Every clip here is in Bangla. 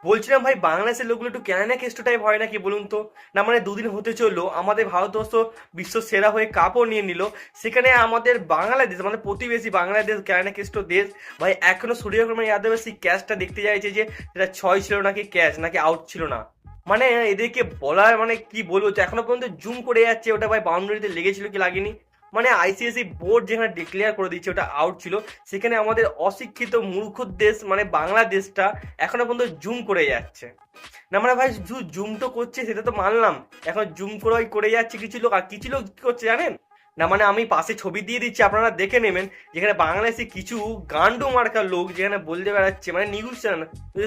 বলছিলাম ভাই, বাংলাদেশের লোকগুলো একটু ক্যানাডা কেষ্ট টাইপ হয় নাকি বলুন তো? না মানে দুদিন হতে চললো আমাদের ভারতবর্ষ বিশ্ব সেরা হয়ে কাপও নিয়ে নিল, সেখানে আমাদের বাংলাদেশ মানে প্রতিবেশী বাংলাদেশ ক্যানাডা কেষ্ট দেশ ভাই এখনো সূর্যকুমার যাদবের সেই ক্যাচটা দেখতে চাইছে যে এটা ছয় ছিল নাকি ক্যাচ নাকি আউট ছিল না। মানে এদেরকে বলার মানে কি বলবো, যে এখনো পর্যন্ত জুম করে যাচ্ছে ওটা ভাই বাউন্ডারিতে লেগেছিল কি লাগেনি। মানে আইসিএসসি বোর্ড যেখানে ডিক্লেয়ার করে দিচ্ছে ওটা আউট ছিল, সেখানে আমাদের অশিক্ষিত মূর্খ দেশ মানে বাংলাদেশটা এখনো পর্যন্ত জুম করে যাচ্ছে। না মানে ভাই শুধু জুম তো করছে সেটা তো মানলাম, এখন জুম করে যাচ্ছে কিছু লোক, আর কিছু লোক কি করছে জানেন? না মানে আমি পাশে ছবি দিয়ে দিচ্ছি আপনারা দেখে নেবেন, যেখানে বাংলাদেশে কিছু গান্ডু মার্কা লোক যেখানে বলতে বেড়াচ্ছে, মানে নিউজ চ্যানেল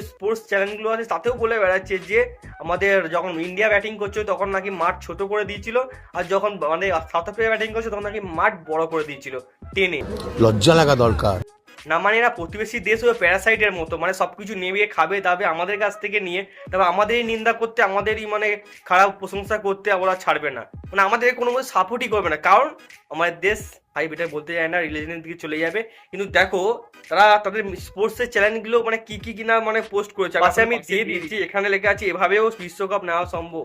স্পোর্টস চ্যানেলগুলো আছে তাতেও বলে বেড়াচ্ছে যে আমাদের যখন ইন্ডিয়া ব্যাটিং করছে তখন নাকি মাঠ ছোট করে দিয়েছিল, আর যখন মানে সাউথ আফ্রিকা ব্যাটিং করছে তখন নাকি মাঠ বড় করে দিয়েছিল টেনে। লজ্জা লাগা দরকার। না মানে এরা প্রতিবেশী দেশ হয়ে প্যারাসাইটের মতো, মানে সবকিছু নেবে খাবে দাবে আমাদের কাছ থেকে নিয়ে, তবে আমাদেরই নিন্দা করতে আমাদেরই মানে খারাপ প্রশংসা করতে ওরা ছাড়বে না, মানে আমাদের কোনো মতো সাপোর্টই করবে না, কারণ আমাদের দেশ ভাই বেটা বলতে যায় না রিলিজনের দিকে চলে যাবে। কিন্তু দেখো তারা তাদের স্পোর্টসের চ্যানেলগুলো মানে কি কি কিনা মানে পোস্ট করেছে, পাশে আমি দিয়ে দিচ্ছি, এখানে লেখা আছে এভাবেও বিশ্বকাপ নেওয়া সম্ভব।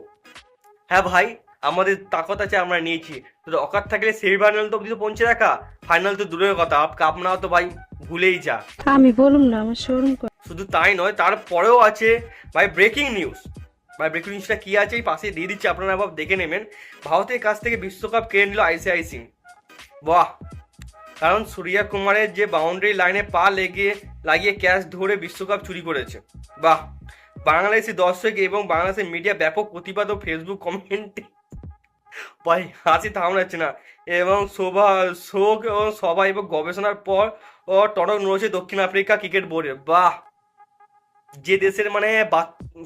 হ্যাঁ ভাই, আমাদের তাকত আছে, আমরা নিয়েছি, তো অকাত থাকলে সেমিফাইনাল তো অব্দি তো পৌঁছে রাখা, ফাইনাল তো দূরের কথা, কাপ নাও তো ভাই ভুলেই যা। আমি বলুম না, আমার শোরুম করে। শুধু তাই নয়, তারপরেও আছে ভাই ব্রেকিং নিউজ। ভাই ব্রেকিং নিউজটা কি আছে এই পাশে দিয়ে দিচ্ছি, আপনারা আবার দেখে নেবেন। ভারতের কাছ থেকে বিশ্বকাপ কেড়ে নিল আইসিআইসি। বাহ, কারণ সূর্যা কুমারের যে বাউন্ডারি লাইনে পা লাগিয়ে ক্যাচ ধরে বিশ্বকাপ চুরি করেছে। বাহ, বাংলাদেশি দর্শক এবং বাংলাদেশের মিডিয়া ব্যাপক প্রতিবাদ ও ফেসবুক কমেন্টে ভাই হাসি থামাচ্ছে না, এবং শোক ও সভা এবং গবেষণার পর ও টনক নড়েছে দক্ষিণ আফ্রিকা ক্রিকেট বোর্ডে। বাহ, যে দেশের মানে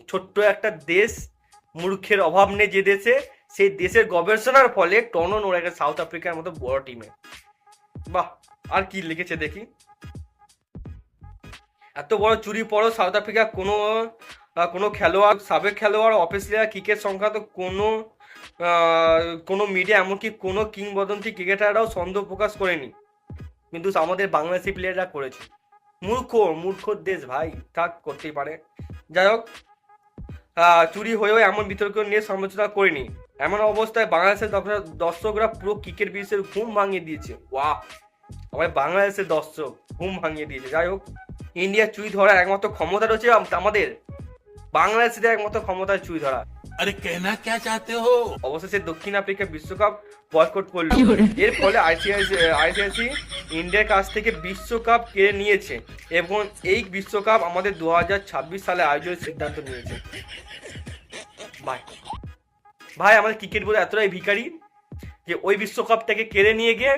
ছোট্ট একটা দেশ, মূর্খের অভাব নেই যে দেশে, সেই দেশের গবেষণার ফলে টনক নড়ে গেছে সাউথ আফ্রিকার মতো বড় টিমে। বাহ, আর কি লিখেছে দেখি। এত বড় চুরি পরও সাউথ আফ্রিকা কোনো খেলোয়াড়, সাবেক খেলোয়াড়, অফিসিয়াল ক্রিকেট সংক্রান্ত কোনো মিডিয়া এমনকি কোনো কিংবদন্তি ক্রিকেটাররাও সন্দেহ প্রকাশ করেনি, কিন্তু আমাদের বাংলাদেশি প্লেয়াররা করেছে। মূর্খ দেশ ভাই, থাক করতেই পারে। যাই হোক, চুরি হয়েও এমন বিতর্ক নিয়ে সমালোচনা করিনি, এমন অবস্থায় বাংলাদেশের দর্শকরা পুরো ক্রিকেট বিশ্বের ঘুম ভাঙিয়ে দিয়েছে। ওয়াহ, আমাদের বাংলাদেশের দর্শক ঘুম ভাঙিয়ে দিয়েছে। যাই হোক, ইন্ডিয়া চুরি ধরার একমাত্র ক্ষমতা রয়েছে আমাদের বাংলাদেশের একমাত্র ক্ষমতা চুরি ধরা। আরে কেনা কে চাতে হো? অবশেষে দক্ষিণ আফ্রিকা বিশ্বকাপ বয়কট করলো, এর ফলে আইসিআইসি ইন্ডিয়ার কাছ থেকে বিশ্বকাপ কেড়ে নিয়েছে এবং এই বিশ্বকাপ আমাদের 2026 সালে আয়োজনের সিদ্ধান্ত নিয়েছে। ভাই ভাই আমাদের ক্রিকেট বোর্ড এতটাই ভিখারি যে ওই বিশ্বকাপটাকে কেড়ে নিয়ে গিয়ে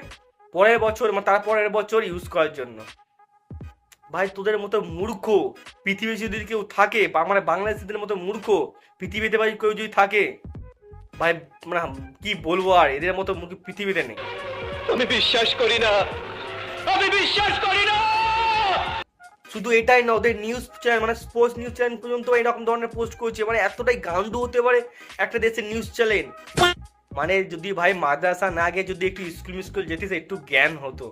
পরের বছর মানে তারপরের বছর ইউজ করার জন্য। ভাই তোদের মতো মূর্খ পৃথিবীতে যদি কেউ থাকে, মানে বাংলাদেশিদের মতো মূর্খ পৃথিবীতে ভাই কেউ যদি থাকে ভাই, মানে কি বলবো, আর এদের মতো মূর্খ পৃথিবীতে নেই। আমি বিশ্বাস করি না, আমি বিশ্বাস করি না। শুধু এটাই না, ওদের নিউজ চ্যানেল মানে স্পোর্টস নিউজ চ্যানেল পর্যন্ত এরকম ধরনের পোস্ট করছে, মানে এতটাই গান্ডু হতে পারে একটা দেশের নিউজ চ্যানেল। মানে যদি ভাই মাদ্রাসা না গিয়ে যদি একটু স্কুল যেতিস একটু জ্ঞান হতো,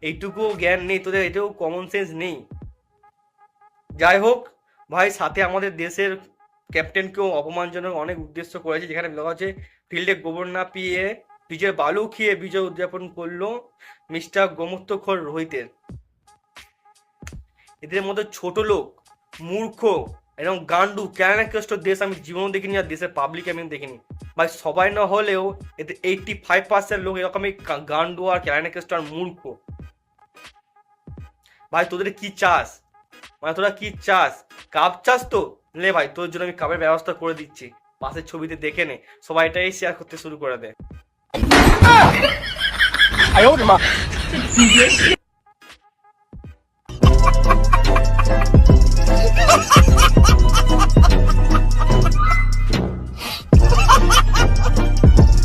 এইটুকুও জ্ঞান নেই তোদের, এটাও কমন সেন্স নেই। যাই হোক ভাই, সাথে আমাদের দেশের ক্যাপ্টেনকেও অপমানজনক অনেক উদ্দেশ্য করেছে, যেখানে লেখা আছে ফিল্ডে গোবর না পিয়ে পিচের বালু খেয়ে বিজয় উদযাপন করলো মিস্টার গোমুত্তখোর রোহিতের। এদের মধ্যে ছোট লোক, মূর্খ এবং গান্ডু ক্যানাডাগ্রস্ত দেশ আমি জীবনও দেখিনি, আর দেশের পাবলিক আমি দেখিনি ভাই। সবাই না হলেও এতে 85% লোক এরকমই গান্ডু আর ক্যানাডাগ্রস্ত আর মূর্খ। ভাই তোদের কি চাস, মানে তোরা কি চাস? কাপ চাস তো লে ভাই, তোর জন্য আমি কাপের ব্যবস্থা করে দিচ্ছি, পাশের ছবিতে দেখে নে, সবাই এটাই শেয়ার করতে শুরু করে দেয়।